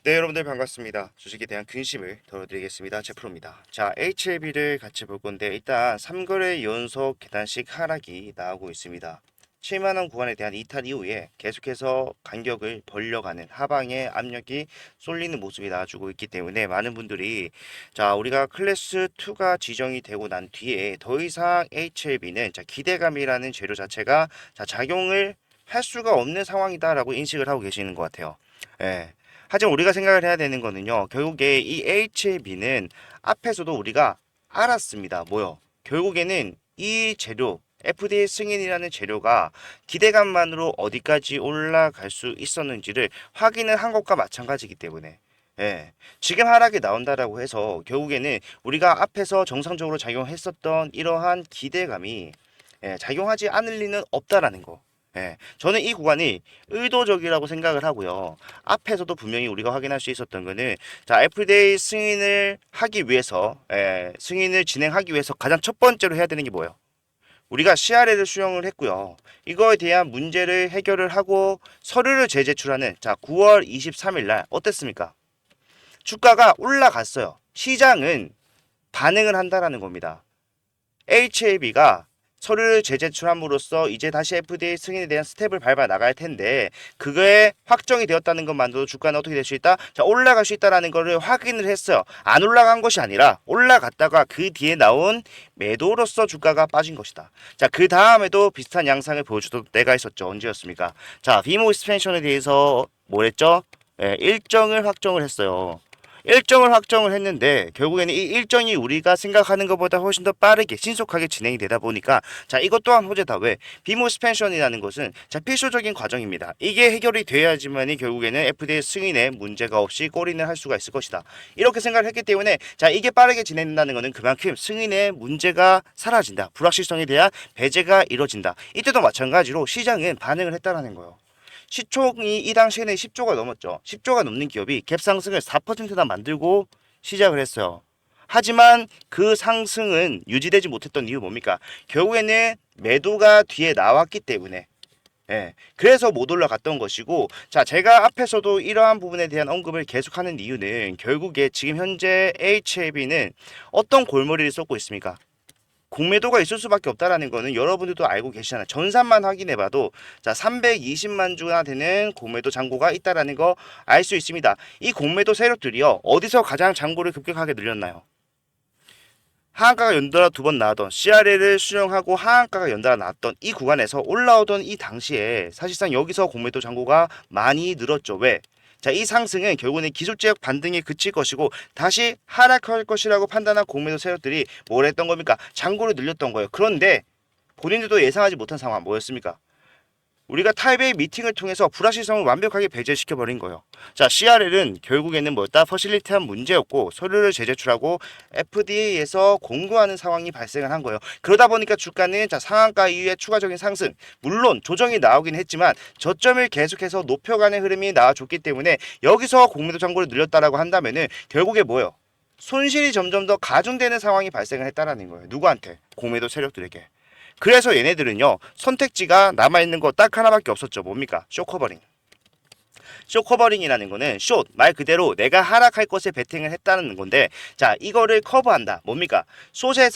네, 여러분들 반갑습니다. 주식에 대한 근심을 덜어드리겠습니다. 제프로입니다. 자, HLB를 같이 볼 건데 일단 3거래 연속 계단식 하락이 나오고 있습니다. 7만원 구간에 대한 이탈 이후에 계속해서 간격을 벌려가는 하방의 압력이 쏠리는 모습이 나와주고 있기 때문에 많은 분들이 자, 우리가 클래스 2가 지정이 되고 난 뒤에 더 이상 HLB는 기대감이라는 재료 자체가 작용을 할 수가 없는 상황이다라고 인식을 하고 계시는 것 같아요. 예. 하지만 우리가 생각을 해야 되는 거는요. 결국에 이 HLB는 앞에서도 우리가 알았습니다. 뭐요? 결국에는 이 재료, FDA 승인이라는 재료가 기대감만으로 어디까지 올라갈 수 있었는지를 확인을 한 것과 마찬가지이기 때문에 예, 지금 하락이 나온다라고 해서 결국에는 우리가 앞에서 정상적으로 작용했었던 이러한 기대감이 작용하지 않을 리는 없다라는 거. 예, 저는 이 구간이 의도적이라고 생각을 하고요. 앞에서도 분명히 우리가 확인할 수 있었던 거는 FDA 승인을 하기 위해서 승인을 진행하기 위해서 가장 첫 번째로 해야 되는 게 뭐예요? 우리가 CRL을 수령을 했고요. 이거에 대한 문제를 해결을 하고 서류를 재제출하는 9월 23일 날 어땠습니까? 주가가 올라갔어요. 시장은 반응을 한다라는 겁니다. HLB가 서류를 재제출함으로써 이제 다시 FDA 승인에 대한 스텝을 밟아 나갈 텐데 그거에 확정이 되었다는 것만으로도 주가는 어떻게 될 수 있다? 올라갈 수 있다라는 거를 확인을 했어요. 안 올라간 것이 아니라 올라갔다가 그 뒤에 나온 매도로서 주가가 빠진 것이다. 그 다음에도 비슷한 양상을 보여주던 때가 있었죠. 언제였습니까? 비모 익스펜션에 대해서 뭐랬죠? 일정을 확정을 했어요. 일정을 확정을 했는데 결국에는 이 일정이 우리가 생각하는 것보다 훨씬 더 빠르게 신속하게 진행이 되다 보니까 이것 또한 호재다. 왜? 비모 스펜션이라는 것은 필수적인 과정입니다. 이게 해결이 돼야지만이 결국에는 FDA 승인에 문제가 없이 골인을 할 수가 있을 것이다. 이렇게 생각을 했기 때문에 이게 빠르게 진행된다는 것은 그만큼 승인의 문제가 사라진다. 불확실성에 대한 배제가 이루어진다. 이때도 마찬가지로 시장은 반응을 했다라는 거예요. 시총이 이 당시에는 10조가 넘었죠. 10조가 넘는 기업이 갭 상승을 4%나 만들고 시작을 했어요. 하지만 그 상승은 유지되지 못했던 이유 뭡니까? 결국에는 매도가 뒤에 나왔기 때문에 그래서 못 올라갔던 것이고 제가 앞에서도 이러한 부분에 대한 언급을 계속하는 이유는 결국에 지금 현재 HLB는 어떤 골머리를 쏟고 있습니까? 공매도가 있을 수밖에 없다라는 거는 여러분들도 알고 계시잖아요. 전산만 확인해봐도 320만 주나 되는 공매도 잔고가 있다라는 거 알 수 있습니다. 이 공매도 세력들이요 어디서 가장 잔고를 급격하게 늘렸나요? 하한가가 연달아 두 번 나왔던 CRL을 수령하고 하한가가 연달아 나왔던 이 구간에서 올라오던 이 당시에 사실상 여기서 공매도 잔고가 많이 늘었죠. 왜? 이 상승은 결국은 기술적 반등에 그칠 것이고 다시 하락할 것이라고 판단한 공매도 세력들이 뭘 했던 겁니까? 잔고를 늘렸던 거예요. 그런데 본인들도 예상하지 못한 상황 뭐였습니까? 우리가 타입의 미팅을 통해서 불확실성을 완벽하게 배제시켜버린 거예요. CRL은 결국에는 뭐였다? 퍼실리티한 문제였고 서류를 재제출하고 FDA에서 공고하는 상황이 발생을 한 거예요. 그러다 보니까 주가는 상한가 이후에 추가적인 상승, 물론 조정이 나오긴 했지만 저점을 계속해서 높여가는 흐름이 나와줬기 때문에 여기서 공매도 잔고를 늘렸다라고 한다면은 결국에 뭐예요? 손실이 점점 더 가중되는 상황이 발생을 했다라는 거예요. 누구한테? 공매도 세력들에게. 그래서 얘네들은요 선택지가 남아있는 거 딱 하나밖에 없었죠. 뭡니까? 쇼커버링. 쇼커버링이라는 거는 숏 말 그대로 내가 하락할 것에 베팅을 했다는 건데 이거를 커버한다. 뭡니까? 숏에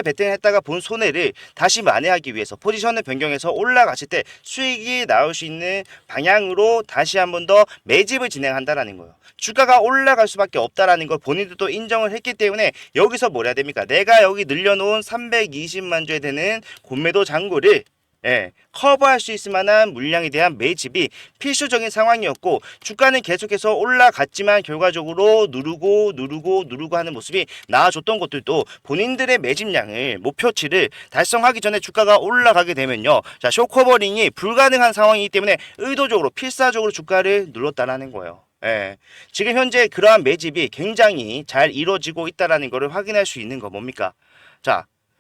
베팅을 했다가 본 손해를 다시 만회하기 위해서 포지션을 변경해서 올라갔을 때 수익이 나올 수 있는 방향으로 다시 한 번 더 매집을 진행한다라는 거예요. 주가가 올라갈 수밖에 없다라는 걸 본인들도 인정을 했기 때문에 여기서 뭘 해야 됩니까? 내가 여기 늘려놓은 320만 주에 되는 공매도 잔고를 커버할 수 있을 만한 물량에 대한 매집이 필수적인 상황이었고 주가는 계속해서 올라갔지만 결과적으로 누르고 하는 모습이 나아졌던 것들도 본인들의 매집량을 목표치를 달성하기 전에 주가가 올라가게 되면요 쇼커버링이 불가능한 상황이기 때문에 의도적으로 필사적으로 주가를 눌렀다라는 거예요. 지금 현재 그러한 매집이 굉장히 잘 이루어지고 있다라는 것을 확인할 수 있는 거 뭡니까?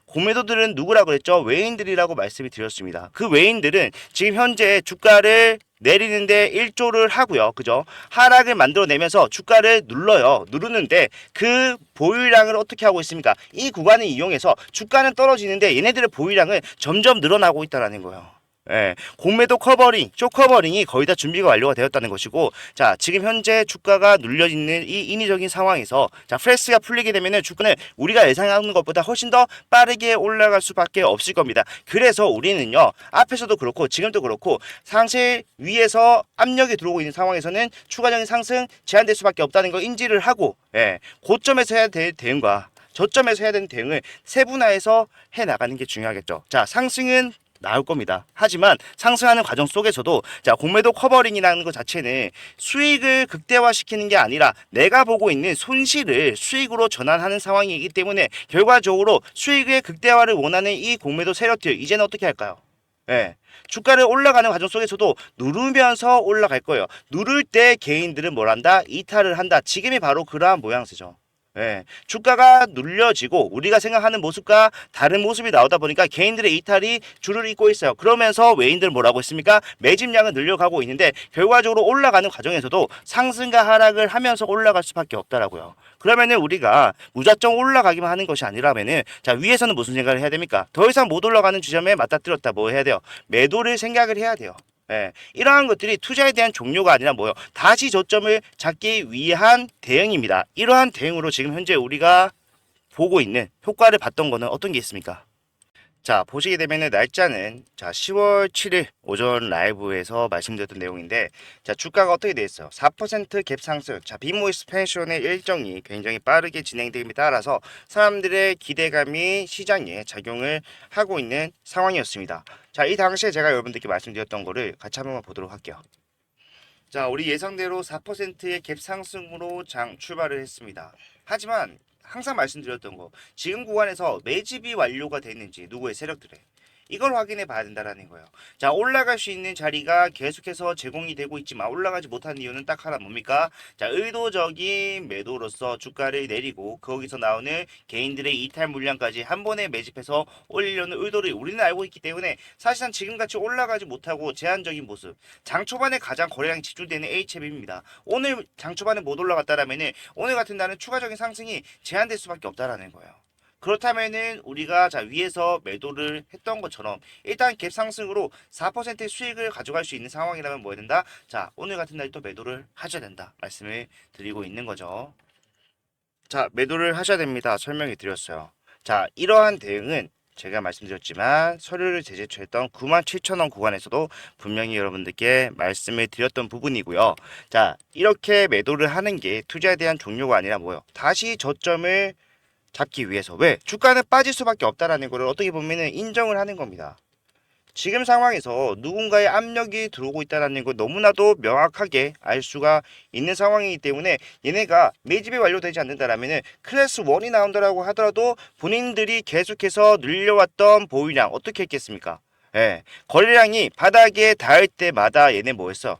공매도들은 누구라고 그랬죠? 외인들이라고 말씀을 드렸습니다. 그 외인들은 지금 현재 주가를 내리는데 일조를 하고요. 그죠? 하락을 만들어내면서 주가를 눌러요. 누르는데 그 보유량을 어떻게 하고 있습니까? 이 구간을 이용해서 주가는 떨어지는데 얘네들의 보유량은 점점 늘어나고 있다는 거예요. 예, 공매도 커버링, 쇼 커버링이 거의 다 준비가 완료가 되었다는 것이고, 자, 지금 현재 주가가 눌려 있는 이 인위적인 상황에서, 자, 프레스가 풀리게 되면은 주가는 우리가 예상하는 것보다 훨씬 더 빠르게 올라갈 수밖에 없을 겁니다. 그래서 우리는요, 앞에서도 그렇고 지금도 그렇고 상실 위에서 압력이 들어오고 있는 상황에서는 추가적인 상승 제한될 수밖에 없다는 걸 인지를 하고, 예, 고점에서 해야 될 대응과 저점에서 해야 되는 대응을 세분화해서 해 나가는 게 중요하겠죠. 자, 상승은 나올 겁니다. 하지만 상승하는 과정 속에서도 자, 공매도 커버링이라는 것 자체는 수익을 극대화시키는 게 아니라 내가 보고 있는 손실을 수익으로 전환하는 상황이기 때문에 결과적으로 수익의 극대화를 원하는 이 공매도 세력들 이제는 어떻게 할까요? 예. 주가를 올라가는 과정 속에서도 누르면서 올라갈 거예요. 누를 때 개인들은 뭘 한다? 이탈을 한다. 지금이 바로 그러한 모양새죠. 예, 주가가 눌려지고 우리가 생각하는 모습과 다른 모습이 나오다 보니까 개인들의 이탈이 줄을 잇고 있어요. 그러면서 외인들 뭐라고 했습니까? 매집량은 늘려가고 있는데 결과적으로 올라가는 과정에서도 상승과 하락을 하면서 올라갈 수밖에 없다라고요. 그러면은 우리가 무작정 올라가기만 하는 것이 아니라면은 자, 위에서는 무슨 생각을 해야 됩니까? 더 이상 못 올라가는 지점에 맞닥뜨렸다 뭐 해야 돼요? 매도를 생각을 해야 돼요. 예, 이러한 것들이 투자에 대한 종료가 아니라 뭐요? 다시 저점을 잡기 위한 대응입니다. 이러한 대응으로 지금 현재 우리가 보고 있는 효과를 봤던 거는 어떤 게 있습니까? 자, 보시게 되면은 날짜는 자, 10월 7일 오전 라이브에서 말씀드렸던 내용인데, 자, 주가가 어떻게 돼 있어요? 4%갭 상승. 자, 비모 익스펜션의 일정이 굉장히 빠르게 진행됨에 따라서 사람들의 기대감이 시장에 작용을 하고 있는 상황이었습니다. 자, 이 당시에 제가 여러분들께 말씀드렸던 거를 같이 한번 보도록 할게요. 자, 우리 예상대로 4%의 갭 상승으로 장 출발을 했습니다. 하지만 항상 말씀드렸던 거, 지금 구간에서 매집이 완료가 됐는지 누구의 세력들의 이걸 확인해 봐야 된다라는 거예요. 자, 올라갈 수 있는 자리가 계속해서 제공이 되고 있지만 올라가지 못한 이유는 딱 하나 뭡니까? 자, 의도적인 매도로서 주가를 내리고 거기서 나오는 개인들의 이탈 물량까지 한 번에 매집해서 올리려는 의도를 우리는 알고 있기 때문에 사실상 지금같이 올라가지 못하고 제한적인 모습, 장 초반에 가장 거래량이 집중되는 HM입니다. 오늘 장 초반에 못 올라갔다라면은 오늘 같은 날은 추가적인 상승이 제한될 수밖에 없다라는 거예요. 그렇다면은 우리가 자, 위에서 매도를 했던 것처럼 일단 갭 상승으로 4%의 수익을 가져갈 수 있는 상황이라면 뭐 해야 된다? 자, 오늘 같은 날 또 매도를 하셔야 된다 말씀을 드리고 있는 거죠. 자, 매도를 하셔야 됩니다. 설명해 드렸어요. 자, 이러한 대응은 제가 말씀드렸지만 서류를 제출했던 97,000원 구간에서도 분명히 여러분들께 말씀을 드렸던 부분이고요. 자, 이렇게 매도를 하는 게 투자에 대한 종료가 아니라 뭐요? 다시 저점을 잡기 위해서. 왜? 주가는 빠질 수밖에 없다라는 것을 어떻게 보면은 인정을 하는 겁니다. 지금 상황에서 누군가의 압력이 들어오고 있다는 걸 너무나도 명확하게 알 수가 있는 상황이기 때문에 얘네가 매집이 완료되지 않는다라면은 클래스 1이 나온다라고 하더라도 본인들이 계속해서 늘려왔던 보유량 어떻게 했겠습니까? 예, 거래량이 바닥에 닿을 때마다 얘네 뭐 했어?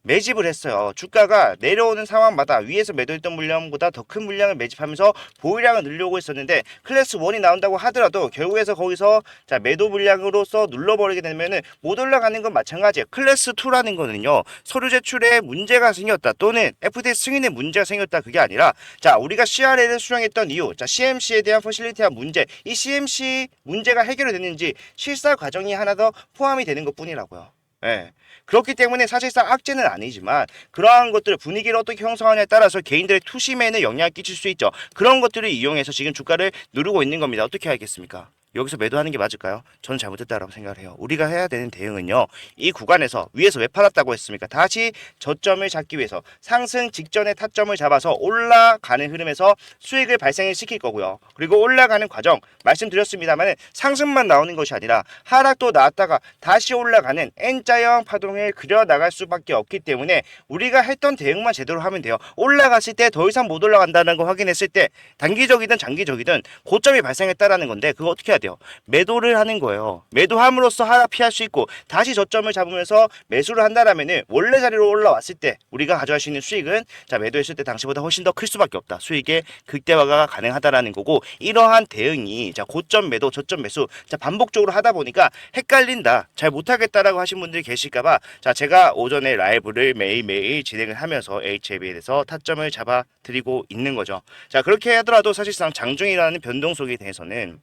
매집을 했어요. 주가가 내려오는 상황마다 위에서 매도했던 물량보다 더 큰 물량을 매집하면서 보유량을 늘려오고 있었는데 클래스 1이 나온다고 하더라도 결국에서 거기서 자, 매도 물량으로서 눌러버리게 되면은 못 올라가는 건 마찬가지예요. 클래스 2라는 거는요, 서류 제출에 문제가 생겼다 또는 FTX 승인에 문제가 생겼다 그게 아니라 자, 우리가 CRL을 수령했던 이유, 자, CMC에 대한 퍼실리티한 문제, 이 CMC 문제가 해결이 됐는지 실사 과정이 하나 더 포함이 되는 것 뿐이라고요. 예. 그렇기 때문에 사실상 악재는 아니지만 그러한 것들 분위기를 어떻게 형성하냐에 따라서 개인들의 투심에는 영향을 끼칠 수 있죠. 그런 것들을 이용해서 지금 주가를 누르고 있는 겁니다. 어떻게 하겠습니까? 여기서 매도하는 게 맞을까요? 저는 잘못했다라고 생각을 해요. 우리가 해야 되는 대응은요, 이 구간에서 위에서 왜 팔았다고 했습니까? 다시 저점을 잡기 위해서 상승 직전에 타점을 잡아서 올라가는 흐름에서 수익을 발생을 시킬 거고요. 그리고 올라가는 과정 말씀드렸습니다만 상승만 나오는 것이 아니라 하락도 나왔다가 다시 올라가는 N자형 파동을 그려나갈 수밖에 없기 때문에 우리가 했던 대응만 제대로 하면 돼요. 올라갔을 때 더 이상 못 올라간다는 거 확인했을 때 단기적이든 장기적이든 고점이 발생했다라는 건데 그거 어떻게 해야 돼요? 매도를 하는 거예요. 매도함으로써 하락 피할 수 있고 다시 저점을 잡으면서 매수를 한다라면은 원래 자리로 올라왔을 때 우리가 가져갈 수 있는 수익은 자, 매도했을 때 당시보다 훨씬 더 클 수밖에 없다. 수익의 극대화가 가능하다라는 거고, 이러한 대응이 자, 고점 매도 저점 매수 자, 반복적으로 하다 보니까 헷갈린다, 잘 못하겠다라고 하신 분들이 계실까봐 자, 제가 오전에 라이브를 매일매일 진행을 하면서 HAB에 대해서 타점을 잡아 드리고 있는 거죠. 자, 그렇게 하더라도 사실상 장중이라는 변동 속에 대해서는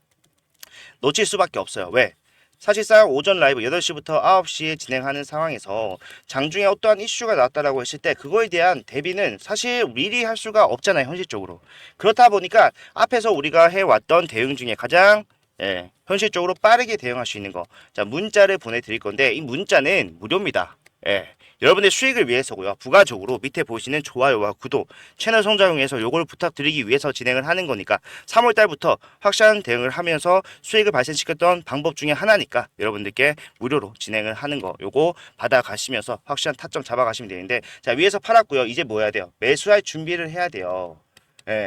놓칠 수밖에 없어요. 왜? 사실상 오전 라이브 8시부터 9시에 진행하는 상황에서 장중에 어떠한 이슈가 나왔다라고 했을 때 그거에 대한 대비는 사실 미리 할 수가 없잖아요, 현실적으로. 그렇다 보니까 앞에서 우리가 해왔던 대응 중에 가장 현실적으로 빠르게 대응할 수 있는 거. 자, 문자를 보내드릴 건데 이 문자는 무료입니다. 여러분의 수익을 위해서고요. 부가적으로 밑에 보시는 좋아요와 구독, 채널 성장을 위해서 요걸 부탁드리기 위해서 진행을 하는 거니까 3월 달부터 확실한 대응을 하면서 수익을 발생시켰던 방법 중에 하나니까 여러분들께 무료로 진행을 하는 거 요거 받아가시면서 확실한 타점 잡아가시면 되는데 자, 위에서 팔았고요. 이제 뭐 해야 돼요? 매수할 준비를 해야 돼요.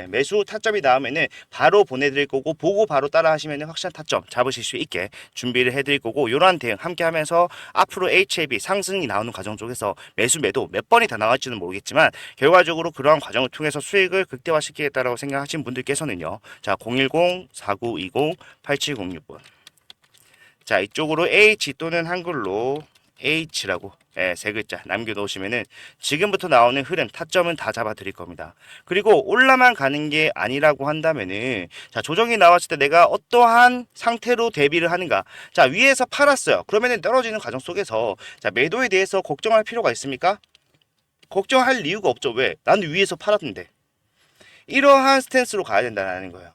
매수 타점이 나오면은 바로 보내드릴 거고 보고 바로 따라 하시면은 확실한 타점 잡으실 수 있게 준비를 해드릴 거고 이러한 대응 함께 하면서 앞으로 HLB 상승이 나오는 과정 쪽에서 매수 매도 몇 번이 다 나갈지는 모르겠지만 결과적으로 그러한 과정을 통해서 수익을 극대화시키겠다라고 생각하신 분들께서는요. 자, 010-4920-8706번. 자, 이쪽으로 H 또는 한글로 H라고 세 글자 남겨놓으시면은 지금부터 나오는 흐름 타점은 다 잡아 드릴 겁니다. 그리고 올라만 가는 게 아니라고 한다면은 자, 조정이 나왔을 때 내가 어떠한 상태로 대비를 하는가. 자, 위에서 팔았어요. 그러면은 떨어지는 과정 속에서 자, 매도에 대해서 걱정할 필요가 있습니까? 걱정할 이유가 없죠. 왜? 나는 위에서 팔았는데. 이러한 스탠스로 가야 된다는 거예요.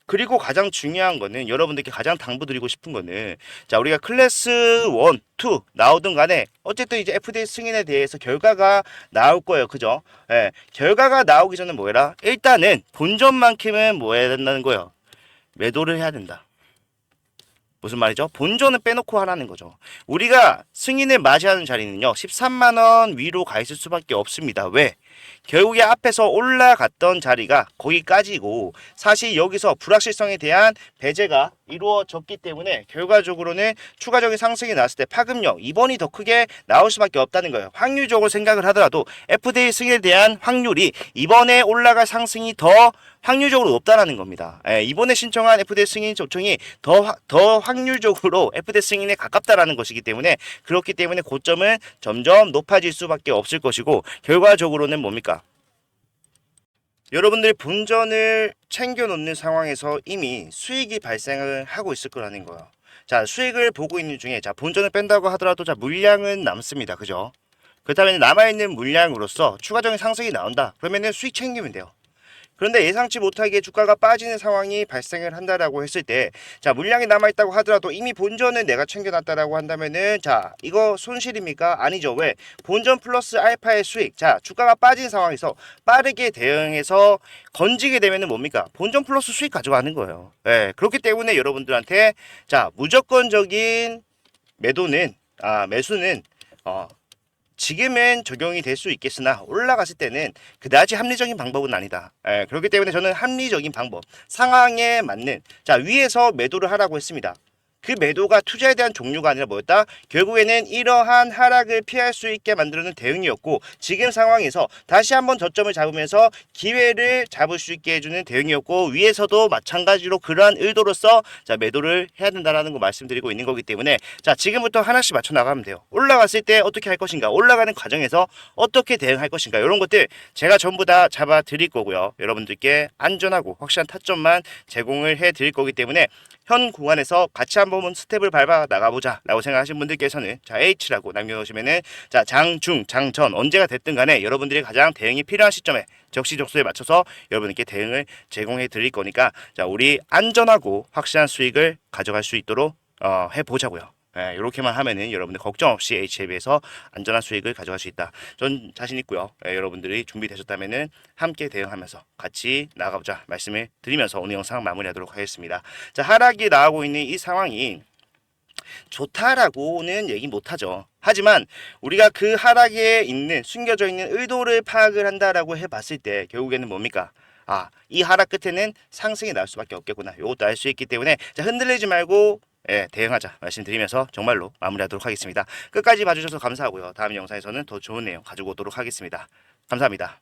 그리고 가장 중요한 거는 여러분들께 가장 당부드리고 싶은 거는 자, 우리가 클래스 1, 2 나오든 간에 어쨌든 이제 FDA 승인에 대해서 결과가 나올 거예요. 그죠? 결과가 나오기 전에 뭐 해라? 일단은 본전만큼은 뭐 해야 된다는 거예요. 매도를 해야 된다. 무슨 말이죠? 본전은 빼놓고 하라는 거죠. 우리가 승인을 맞이하는 자리는요, 13만원 위로 가 있을 수밖에 없습니다. 왜? 결국에 앞에서 올라갔던 자리가 거기까지고 사실 여기서 불확실성에 대한 배제가 이루어졌기 때문에 결과적으로는 추가적인 상승이 나왔을 때 파급력 2번이 더 크게 나올 수밖에 없다는 거예요. 확률적으로 생각을 하더라도 FDA 승인에 대한 확률이 이번에 올라갈 상승이 더 확률적으로 높다라는 겁니다. 이번에 신청한 FDA 승인 조청이 더 확률적으로 FDA 승인에 가깝다라는 것이기 때문에 그렇기 때문에 고점은 점점 높아질 수밖에 없을 것이고 결과적으로는 뭡니까? 여러분들이 본전을 챙겨놓는 상황에서 이미 수익이 발생을 하고 있을 거라는 거예요. 자, 수익을 보고 있는 중에 자, 본전을 뺀다고 하더라도 자, 물량은 남습니다. 그죠? 그렇다면 남아있는 물량으로서 추가적인 상승이 나온다. 그러면은 수익 챙기면 돼요. 그런데 예상치 못하게 주가가 빠지는 상황이 발생을 한다라고 했을 때, 자, 물량이 남아있다고 하더라도 이미 본전은 내가 챙겨놨다라고 한다면은, 자, 이거 손실입니까? 아니죠. 왜? 본전 플러스 알파의 수익. 자, 주가가 빠진 상황에서 빠르게 대응해서 건지게 되면은 뭡니까? 본전 플러스 수익 가져가는 거예요. 그렇기 때문에 여러분들한테, 자, 무조건적인 매수는, 지금은 적용이 될 수 있겠으나 올라갔을 때는 그다지 합리적인 방법은 아니다. 그렇기 때문에 저는 합리적인 방법, 상황에 맞는 자, 위에서 매도를 하라고 했습니다. 그 매도가 투자에 대한 종류가 아니라 뭐였다? 결국에는 이러한 하락을 피할 수 있게 만드는 대응이었고 지금 상황에서 다시 한번 저점을 잡으면서 기회를 잡을 수 있게 해주는 대응이었고 위에서도 마찬가지로 그러한 의도로서 자, 매도를 해야 된다는 거 말씀드리고 있는 거기 때문에 자, 지금부터 하나씩 맞춰 나가면 돼요. 올라갔을 때 어떻게 할 것인가, 올라가는 과정에서 어떻게 대응할 것인가, 이런 것들 제가 전부 다 잡아 드릴 거고요. 여러분들께 안전하고 확실한 타점만 제공을 해 드릴 거기 때문에 현 구간에서 같이 한번 스텝을 밟아 나가보자 라고 생각하시는 분들께서는 자, H라고 남겨놓으시면은 자, 장, 중, 장, 전 언제가 됐든 간에 여러분들이 가장 대응이 필요한 시점에 적시적소에 맞춰서 여러분께 대응을 제공해 드릴 거니까 자, 우리 안전하고 확실한 수익을 가져갈 수 있도록 해보자고요. 이렇게만 하면은 여러분들 걱정 없이 HLB에서 안전한 수익을 가져갈 수 있다. 전 자신 있고요. 여러분들이 준비되셨다면은 함께 대응하면서 같이 나가보자 말씀을 드리면서 오늘 영상 마무리하도록 하겠습니다. 자, 하락이 나오고 있는 이 상황이 좋다라고는 얘기 못하죠. 하지만 우리가 그 하락에 있는 숨겨져 있는 의도를 파악을 한다라고 해봤을 때 결국에는 뭡니까? 이 하락 끝에는 상승이 날 수밖에 없겠구나. 이것도 알 수 있기 때문에 자, 흔들리지 말고 대응하자 말씀드리면서 정말로 마무리하도록 하겠습니다. 끝까지 봐주셔서 감사하고요. 다음 영상에서는 더 좋은 내용 가지고 오도록 하겠습니다. 감사합니다.